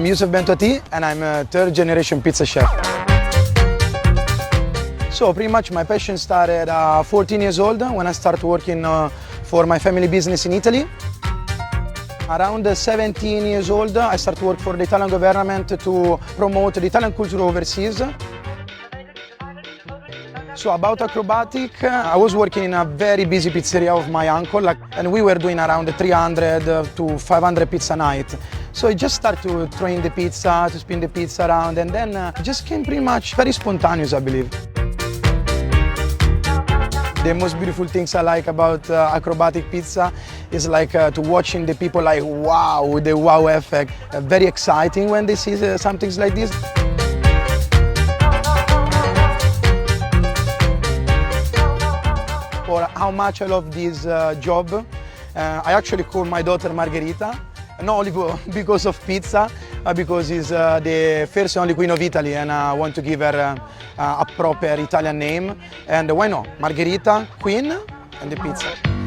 I'm Yusuf Bentoati and I'm a third generation pizza chef. So pretty much my passion started 14 years old when I started working for my family business in Italy. Around 17 years old, I started work for the Italian government to promote the Italian culture overseas. So about acrobatic, I was working in a very busy pizzeria of my uncle, and we were doing around 300 to 500 pizza a night. So I just started to train the pizza, to spin the pizza around, and then it just came pretty much very spontaneous, I believe. The most beautiful things I like about acrobatic pizza is to watching the people wow, the wow effect. Very exciting when they see something like this. For how much I love this job, I actually call my daughter Margherita, not only because of pizza, because she's the first and only queen of Italy, and I want to give her a proper Italian name. And why not? Margherita, queen, and the pizza.